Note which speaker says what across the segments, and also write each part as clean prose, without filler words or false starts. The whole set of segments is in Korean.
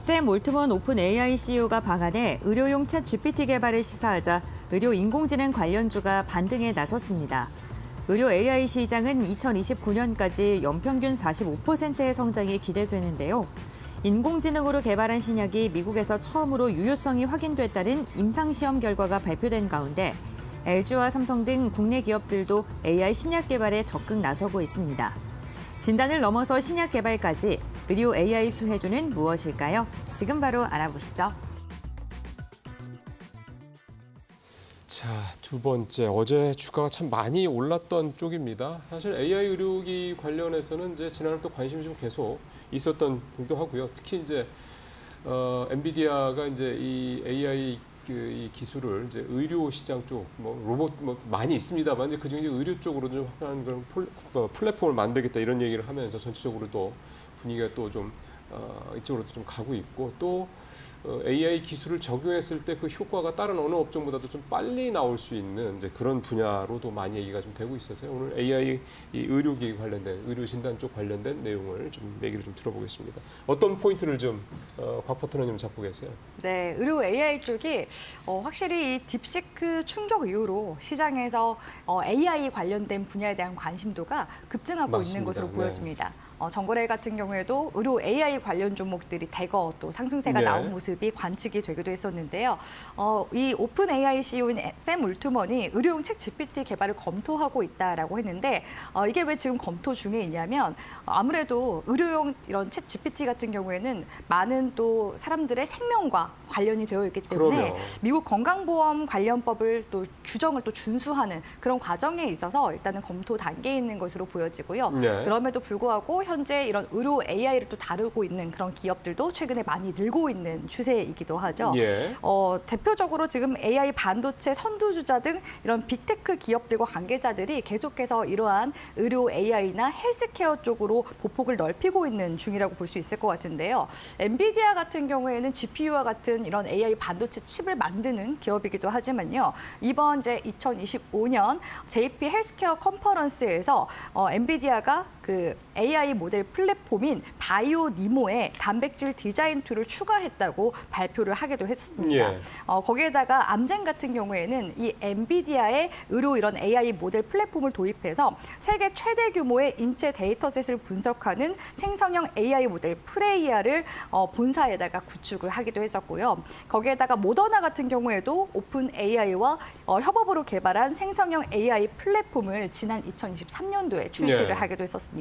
Speaker 1: 샘 올트먼 오픈 AI CEO가 방한해 의료용 챗 GPT 개발을 시사하자 의료 인공지능 관련주가 반등에 나섰습니다. 의료 AI 시장은 2029년까지 연평균 45%의 성장이 기대되는데요. 인공지능으로 개발한 신약이 미국에서 처음으로 유효성이 확인됐다는 임상시험 결과가 발표된 가운데 LG와 삼성 등 국내 기업들도 AI 신약 개발에 적극 나서고 있습니다. 진단을 넘어서 신약 개발까지 의료 AI 수혜주는 무엇일까요? 지금 바로 알아보시죠.
Speaker 2: 자, 두 번째, 어제 주가가 참 많이 올랐던 쪽입니다. 사실 AI 의료기 관련해서는 이제 지난해부터 관심이 좀 계속 있었던 부분도 하고요. 특히 이제 엔비디아가 이제 이 AI 이 기술을 이제 의료 시장 쪽, 뭐 로봇 많이 있습니다만 이제 그중에 의료 쪽으로 좀 확장한 그런 플랫폼을 만들겠다 이런 얘기를 하면서 전체적으로 또 분위기가 또 좀 이쪽으로 좀 가고 있고 또 AI 기술을 적용했을 때 그 효과가 다른 어느 업종보다도 좀 빨리 나올 수 있는 이제 그런 분야로도 많이 얘기가 좀 되고 있어서요. 오늘 AI 이 의료기 관련된 의료 진단 쪽 관련된 내용을 좀 얘기를 좀 들어보겠습니다. 어떤 포인트를 좀 곽 파트너님 잡고 계세요?
Speaker 3: 네, 의료 AI 쪽이 확실히 이 딥시크 충격 이후로 시장에서 AI 관련된 분야에 대한 관심도가 급증하고
Speaker 2: 맞습니다.
Speaker 3: 있는 것으로
Speaker 2: 네.
Speaker 3: 보여집니다. 정거래 같은 경우에도 의료 AI 관련 종목들이 대거 또 상승세가
Speaker 2: 네.
Speaker 3: 나온 모습이 관측이 되기도 했었는데요. 이 오픈 AI CEO인 샘 울트먼이 의료용 챗 GPT 개발을 검토하고 있다라고 했는데 이게 왜 지금 검토 중에 있냐면 아무래도 의료용 이런 챗 GPT 같은 경우에는 많은 또 사람들의 생명과 관련이 되어 있기 때문에
Speaker 2: 그러면.
Speaker 3: 미국 건강보험 관련법을 또 규정을 또 준수하는 그런 과정에 있어서 일단은 검토 단계에 있는 것으로 보여지고요.
Speaker 2: 네.
Speaker 3: 그럼에도 불구하고 현재 이런 의료 AI를 또 다루고 있는 그런 기업들도 최근에 많이 늘고 있는 추세이기도 하죠.
Speaker 2: 예.
Speaker 3: 대표적으로 지금 AI 반도체 선두주자 등 이런 빅테크 기업들과 관계자들이 계속해서 이러한 의료 AI나 헬스케어 쪽으로 보폭을 넓히고 있는 중이라고 볼 수 있을 것 같은데요. 엔비디아 같은 경우에는 GPU와 같은 이런 AI 반도체 칩을 만드는 기업이기도 하지만요. 이번 이제 2025년 JP 헬스케어 컨퍼런스에서 엔비디아가 그 AI 모델 플랫폼인 바이오니모에 단백질 디자인 툴을 추가했다고 발표를 하기도 했었습니다.
Speaker 2: 예.
Speaker 3: 거기에다가 암젠 같은 경우에는 이 엔비디아의 의료 이런 AI 모델 플랫폼을 도입해서 세계 최대 규모의 인체 데이터셋을 분석하는 생성형 AI 모델 프레이아를 본사에다가 구축을 하기도 했었고요. 거기에다가 모더나 같은 경우에도 오픈 AI와 협업으로 개발한 생성형 AI 플랫폼을 지난 2023년도에 출시를
Speaker 2: 예.
Speaker 3: 하기도 했었습니다.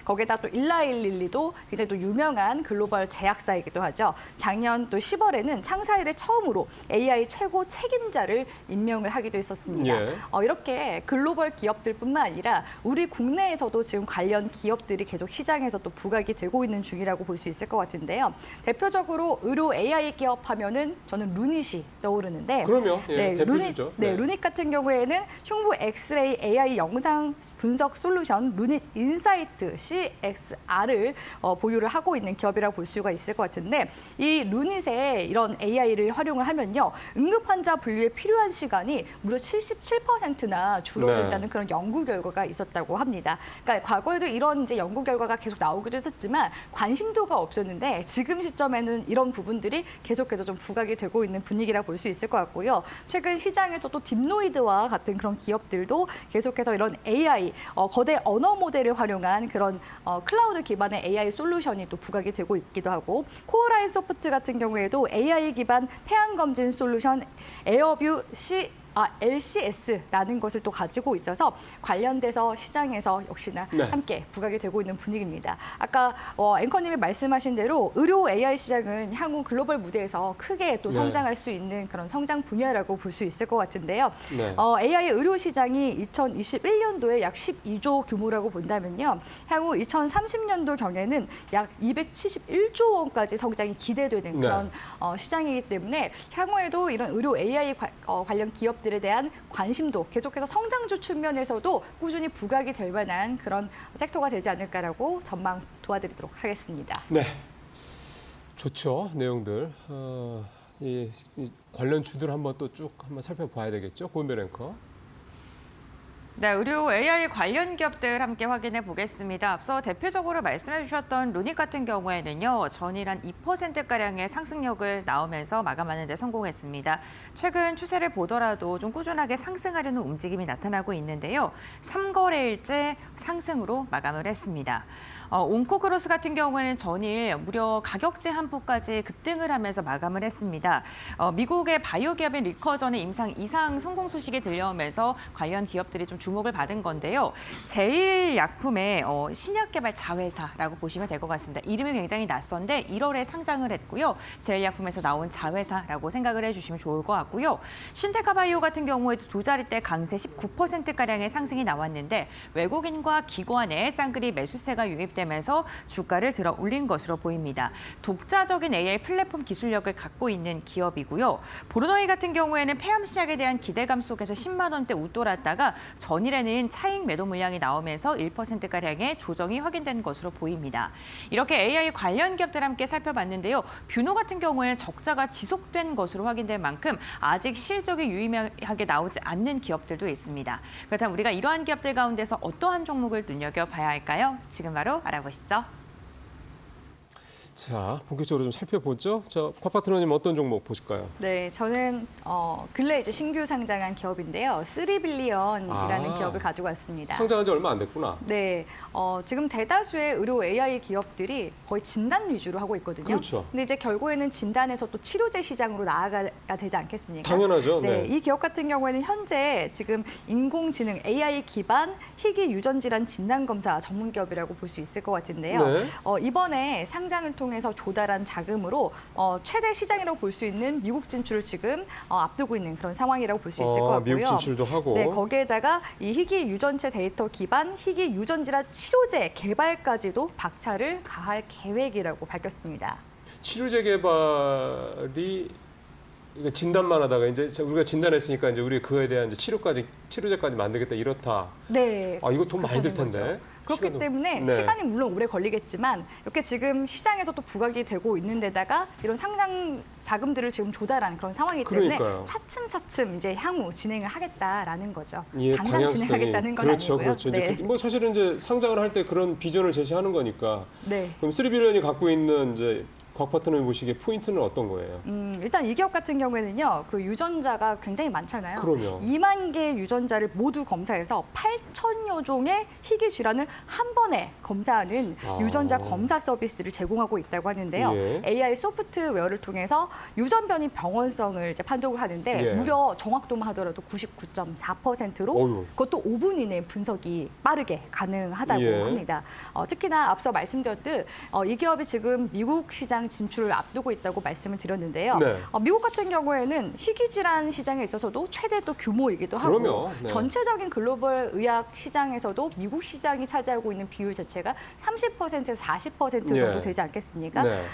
Speaker 3: 거기에다 또 일라일릴리도 굉장히 또 유명한 글로벌 제약사이기도 하죠. 작년 또 10월에는 창사 이래 처음으로 AI 최고 책임자를 임명을 하기도 했었습니다.
Speaker 2: 예.
Speaker 3: 이렇게 글로벌 기업들뿐만 아니라 우리 국내에서도 지금 관련 기업들이 계속 시장에서 또 부각이 되고 있는 중이라고 볼 수 있을 것 같은데요. 대표적으로 의료 AI 기업 하면은 저는 루닛이 떠오르는데
Speaker 2: 그러면 예, 대표주죠.
Speaker 3: 루닛 같은 경우에는 흉부 엑스레이 AI 영상 분석 솔루션 루닛 인사이트 CXR을 보유를 하고 있는 기업이라고 볼 수가 있을 것 같은데 이 루닛의 이런 AI를 활용을 하면요. 응급 환자 분류에 필요한 시간이 무려 77%나 줄어든다는
Speaker 2: 네.
Speaker 3: 그런 연구 결과가 있었다고 합니다. 그러니까 과거에도 이런 이제 연구 결과가 계속 나오기도 했었지만 관심도가 없었는데 지금 시점에는 이런 부분들이 계속해서 좀 부각이 되고 있는 분위기라 볼 수 있을 것 같고요. 최근 시장에서 또 딥노이드와 같은 그런 기업들도 계속해서 이런 AI, 거대 언어 모델을 활용한 그런 클라우드 기반의 AI 솔루션이 또 부각이 되고 있기도 하고 코어라인 소프트 같은 경우에도 AI 기반 폐암 검진 솔루션 에어뷰 LCS라는 것을 또 가지고 있어서 관련돼서 시장에서 역시나
Speaker 2: 네.
Speaker 3: 함께 부각이 되고 있는 분위기입니다. 아까 앵커님이 말씀하신 대로 의료 AI 시장은 향후 글로벌 무대에서 크게 또
Speaker 2: 네.
Speaker 3: 성장할 수 있는 그런 성장 분야라고 볼 수 있을 것 같은데요.
Speaker 2: 네.
Speaker 3: AI 의료 시장이 2021년도에 약 12조 규모라고 본다면요. 향후 2030년도 경에는 약 271조 원까지 성장이 기대되는
Speaker 2: 네.
Speaker 3: 그런 시장이기 때문에 향후에도 이런 의료 AI 관련 기업들에 대한 관심도 계속해서 성장주 측면에서도 꾸준히 부각이 될 만한 그런 섹터가 되지 않을까라고 전망 도와드리도록 하겠습니다.
Speaker 2: 네, 좋죠. 내용들. 이 관련 주들 한번 또 쭉 한번 살펴봐야 되겠죠. 고은별 앵커.
Speaker 1: 네, 의료 AI 관련 기업들 함께 확인해 보겠습니다. 앞서 대표적으로 말씀해 주셨던 루닉 같은 경우에는요, 전일 한 2%가량의 상승력을 나오면서 마감하는 데 성공했습니다. 최근 추세를 보더라도 좀 꾸준하게 상승하려는 움직임이 나타나고 있는데요. 3거래일째 상승으로 마감을 했습니다. 온코크로스 같은 경우에는 전일 무려 가격 제한폭까지 급등을 하면서 마감을 했습니다. 미국의 바이오 기업인 리커전의 임상 이상 성공 소식이 들려오면서 관련 기업들이 좀 주목을 받은 건데요. 제일약품의 신약 개발 자회사라고 보시면 될 것 같습니다. 이름이 굉장히 낯선데 1월에 상장을 했고요. 제일약품에서 나온 자회사라고 생각을 해주시면 좋을 것 같고요. 신테카 바이오 같은 경우에도 두 자릿대 강세 19%가량의 상승이 나왔는데 외국인과 기관의 쌍끌이 매수세가 유입되면서 주가를 들어 올린 것으로 보입니다. 독자적인 AI 플랫폼 기술력을 갖고 있는 기업이고요. 보르노이 같은 경우에는 폐암 신약에 대한 기대감 속에서 10만 원대 웃돌았다가 전일에는 차익 매도 물량이 나오면서 1%가량의 조정이 확인된 것으로 보입니다. 이렇게 AI 관련 기업들 함께 살펴봤는데요. 뷰노 같은 경우에는 적자가 지속된 것으로 확인될 만큼 아직 실적이 유의미하게 나오지 않는 기업들도 있습니다. 그렇다면 우리가 이러한 기업들 가운데서 어떠한 종목을 눈여겨봐야 할까요? 지금 바로 알아보시죠.
Speaker 2: 자, 본격적으로 좀 살펴보죠. 자, 곽 파트너님 어떤 종목 보실까요?
Speaker 3: 네, 저는 근래 이제 신규 상장한 기업인데요. 3빌리언이라는 기업을 가지고 왔습니다.
Speaker 2: 상장한 지 얼마 안 됐구나.
Speaker 3: 네, 지금 대다수의 의료 AI 기업들이 거의 진단 위주로 하고 있거든요.
Speaker 2: 그렇죠.
Speaker 3: 근데 이제 결국에는 진단에서 또 치료제 시장으로 나아가야 되지 않겠습니까?
Speaker 2: 당연하죠.
Speaker 3: 네,
Speaker 2: 네.
Speaker 3: 이 기업 같은 경우에는 현재 지금 인공지능 AI 기반 희귀 유전 질환 진단 검사 전문 기업이라고 볼 수 있을 것 같은데요.
Speaker 2: 네.
Speaker 3: 이번에 상장을 통해서 조달한 자금으로 최대 시장이라고 볼 수 있는 미국 진출을 지금 앞두고 있는 그런 상황이라고 볼 수 있을 것 같고요.
Speaker 2: 미국 진출도 하고.
Speaker 3: 네, 거기에다가 이 희귀 유전체 데이터 기반 희귀 유전 질환 치료제 개발까지도 박차를 가할 계획이라고 밝혔습니다.
Speaker 2: 치료제 개발이 이거 진단만 하다가 이제 우리가 진단했으니까 이제 우리 그에 대한 이제 치료제까지 만들겠다 이렇다.
Speaker 3: 네.
Speaker 2: 아, 이거 돈 많이 들
Speaker 3: 그렇다는
Speaker 2: 텐데.
Speaker 3: 거죠. 그렇기
Speaker 2: 시간도-
Speaker 3: 때문에
Speaker 2: 네.
Speaker 3: 시간이 물론 오래 걸리겠지만 이렇게 지금 시장에서 또 부각이 되고 있는 데다가 이런 상장 자금들을 지금 조달한 그런 상황이기 때문에
Speaker 2: 그러니까요.
Speaker 3: 차츰차츰 이제 향후 진행을 하겠다라는 거죠.
Speaker 2: 예,
Speaker 3: 당장
Speaker 2: 방향성이
Speaker 3: 진행하겠다는 건
Speaker 2: 그렇죠,
Speaker 3: 아니고요.
Speaker 2: 그렇죠.
Speaker 3: 네.
Speaker 2: 이제 뭐 사실은 이제 상장을 할 때 그런 비전을 제시하는 거니까.
Speaker 3: 네.
Speaker 2: 그럼 3빌리언이 갖고 있는 이제 곽 파트너님 보시기에 포인트는 어떤 거예요?
Speaker 3: 일단 이 기업 같은 경우에는요, 그 유전자가 굉장히 많잖아요.
Speaker 2: 그럼요.
Speaker 3: 2만 개의 유전자를 모두 검사해서 8천여 종의 희귀 질환을 한 번에 검사하는
Speaker 2: 아.
Speaker 3: 유전자 검사 서비스를 제공하고 있다고 하는데요.
Speaker 2: 예.
Speaker 3: AI 소프트웨어를 통해서 유전 변이 병원성을 이제 판독을 하는데
Speaker 2: 예.
Speaker 3: 무려 정확도만 하더라도 99.4%로
Speaker 2: 어휴.
Speaker 3: 그것도 5분 이내 분석이 빠르게 가능하다고
Speaker 2: 예.
Speaker 3: 합니다. 특히나 앞서 말씀드렸듯 이 기업이 지금 미국 시장 진출을 앞두고 있다고 말씀을 드렸는데요.
Speaker 2: 네.
Speaker 3: 미국 같은 경우에는 희귀 질환 시장에 있어서도 최대 또 규모이기도
Speaker 2: 그럼요.
Speaker 3: 하고
Speaker 2: 네.
Speaker 3: 전체적인 글로벌 의학 시장에서도 미국 시장이 차지하고 있는 비율 자체가 30%에서 40% 정도
Speaker 2: 예.
Speaker 3: 되지 않겠습니까?
Speaker 2: 네.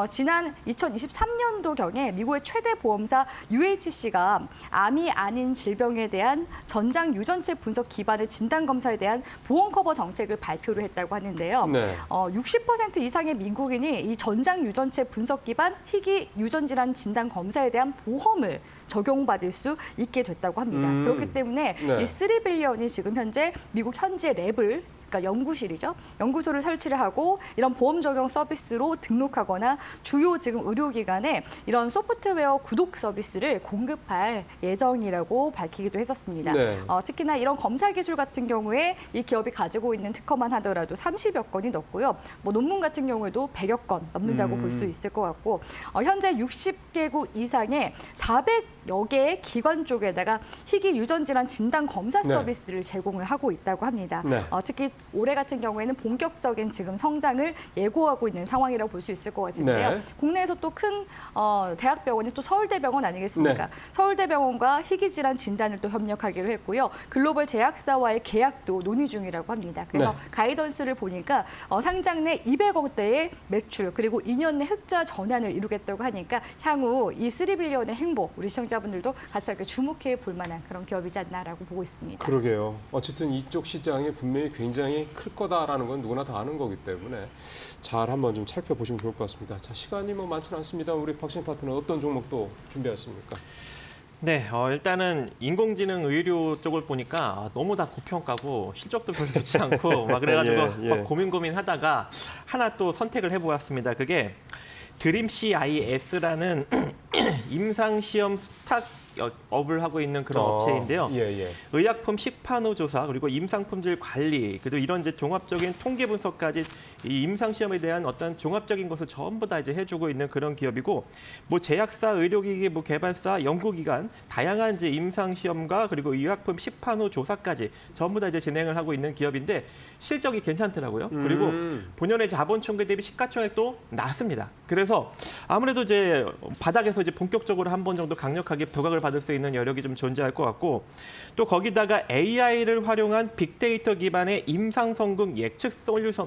Speaker 3: 지난 2023년도경에 미국의 최대 보험사 UHC가 암이 아닌 질병에 대한 전장 유전체 분석 기반의 진단 검사에 대한 보험 커버 정책을 발표를 했다고 하는데요.
Speaker 2: 네.
Speaker 3: 60% 이상의 미국인이 이 전장 유전체 분석 기반 희귀 유전 질환 진단 검사에 대한 보험을 적용받을 수 있게 됐다고 합니다. 그렇기 때문에
Speaker 2: 네.
Speaker 3: 이 3빌리언이 지금 현재 미국 현지 랩을 그러니까 연구실이죠. 연구소를 설치를 하고 이런 보험 적용 서비스로 등록하거나 주요 지금 의료기관에 이런 소프트웨어 구독 서비스를 공급할 예정이라고 밝히기도 했었습니다.
Speaker 2: 네.
Speaker 3: 특히나 이런 검사 기술 같은 경우에 이 기업이 가지고 있는 특허만 하더라도 30여 건이 넘고요. 뭐 논문 같은 경우에도 100여 건 넘는다고 볼 수 있을 것 같고 현재 60개국 이상의 400여 개의 기관 쪽에다가 희귀 유전 질환 진단 검사
Speaker 2: 네.
Speaker 3: 서비스를 제공을 하고 있다고 합니다.
Speaker 2: 네.
Speaker 3: 특히 올해 같은 경우에는 본격적인 지금 성장을 예고하고 있는 상황이라고 볼 수 있을 것 같은데요.
Speaker 2: 네.
Speaker 3: 국내에서 또 큰 대학병원이 또 서울대병원 아니겠습니까?
Speaker 2: 네.
Speaker 3: 서울대병원과 희귀 질환 진단을 또 협력하기로 했고요. 글로벌 제약사와의 계약도 논의 중이라고 합니다. 그래서
Speaker 2: 네.
Speaker 3: 가이던스를 보니까 상장 내 200억대의 매출 그리고 2년 내 흑자 전환을 이루겠다고 하니까 향후 이 3빌리언의 행복 우리 시청자분들도 같이 이렇게 주목해 볼 만한 그런 기업이지 않나라고 보고 있습니다.
Speaker 2: 그러게요. 어쨌든 이쪽 시장이 분명히 굉장히 클 거다라는 건 누구나 다 아는 거기 때문에 잘 한번 좀 살펴보시면 좋을 것 같습니다. 자, 시간이 뭐 많지는 않습니다. 우리 박신 파트너 어떤 종목도 준비하셨습니까?
Speaker 4: 네, 일단은 인공지능 의료 쪽을 보니까 너무 다 고평가고 실적도 별로 좋지 않고 막 그래가지고
Speaker 2: 예.
Speaker 4: 막 고민하다가 하나 또 선택을 해보았습니다. 그게 드림CIS라는 임상시험 스타트업을 하고 있는 그런 업체인데요.
Speaker 2: 예.
Speaker 4: 의약품 시판호 조사 그리고 임상 품질 관리 그리고 이런 이제 종합적인 통계 분석까지 이 임상 시험에 대한 어떤 종합적인 것을 전부 다 이제 해주고 있는 그런 기업이고 뭐 제약사, 의료기기, 뭐 개발사, 연구기관 다양한 이제 임상 시험과 그리고 의약품 시판호 조사까지 전부 다 이제 진행을 하고 있는 기업인데 실적이 괜찮더라고요. 그리고 본연의 자본 총계 대비 시가총액도 낮습니다. 그래서 아무래도 이제 바닥에서 이제 본격적으로 한 번 정도 강력하게 부각을 받을 수 있는 여력이 좀 존재할 것 같고 또 거기다가 AI를 활용한 빅데이터 기반의 임상 성분 예측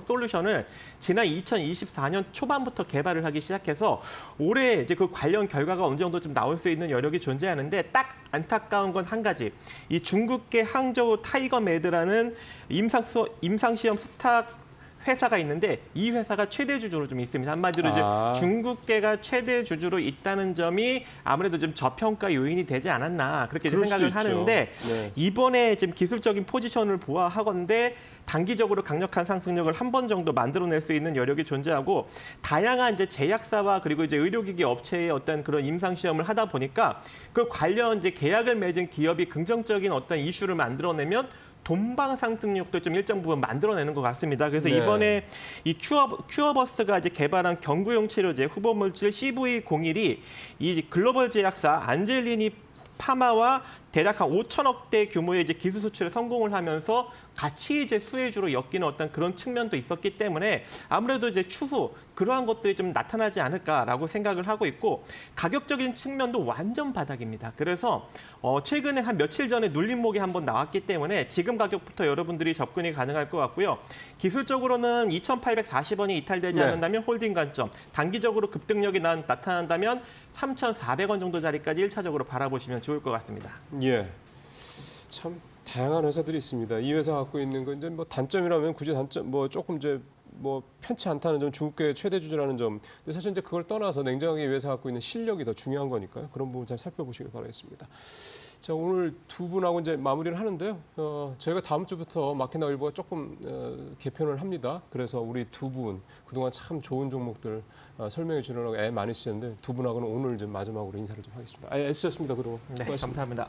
Speaker 4: 솔루션을 지난 2024년 초반부터 개발을 하기 시작해서 올해 이제 그 관련 결과가 어느 정도 좀 나올 수 있는 여력이 존재하는데 딱 안타까운 건 한 가지. 이 중국계 항저우 타이거메드라는 임상시험 스탁 회사가 있는데 이 회사가 최대 주주로 좀 있습니다. 한마디로 이제 중국계가 최대 주주로 있다는 점이 아무래도 좀 저평가 요인이 되지 않았나 그렇게 생각을 하는데
Speaker 2: 네.
Speaker 4: 이번에 지금 기술적인 포지션을 보아하건대 단기적으로 강력한 상승력을 한 번 정도 만들어낼 수 있는 여력이 존재하고 다양한 이제 제약사와 그리고 이제 의료기기 업체의 어떤 그런 임상 시험을 하다 보니까 그 관련 이제 계약을 맺은 기업이 긍정적인 어떤 이슈를 만들어내면 돈방 상승력도 좀 일정 부분 만들어내는 것 같습니다. 그래서
Speaker 2: 네.
Speaker 4: 이번에 이 큐어버스가 이제 개발한 경구용 치료제 후보물질 CV01이 이 글로벌 제약사 안젤리니 파마와 대략 한 5천억대 규모의 이제 기술 수출에 성공을 하면서 같이 이제 수혜주로 엮이는 어떤 그런 측면도 있었기 때문에 아무래도 이제 추후 그러한 것들이 좀 나타나지 않을까라고 생각을 하고 있고 가격적인 측면도 완전 바닥입니다. 그래서 최근에 한 며칠 전에 눌림목이 한번 나왔기 때문에 지금 가격부터 여러분들이 접근이 가능할 것 같고요. 기술적으로는 2,840원이 이탈되지
Speaker 2: 네.
Speaker 4: 않는다면 홀딩 관점, 단기적으로 급등력이 나타난다면 3,400원 정도 자리까지 1차적으로 바라보시면 좋을 것 같습니다.
Speaker 2: 예. 참 다양한 회사들이 있습니다. 이 회사 갖고 있는 건 이제 뭐 단점이라면 굳이 단점 뭐 조금 이제 뭐 편치 않다는 점, 중국계 최대 주주라는 점. 근데 사실 이제 그걸 떠나서 냉정하게 이 회사 갖고 있는 실력이 더 중요한 거니까요. 그런 부분 잘 살펴보시길 바라겠습니다. 자, 오늘 두 분하고 이제 마무리를 하는데요. 저희가 다음 주부터 마켓나우일보가 조금 개편을 합니다. 그래서 우리 두 분 그동안 참 좋은 종목들 설명해 주느라고 애 많이 쓰셨는데 두 분하고는 오늘 좀 마지막으로 인사를 좀 하겠습니다. 애쓰셨습니다 그동안.
Speaker 4: 네,
Speaker 2: 수고하셨습니다.
Speaker 4: 감사합니다.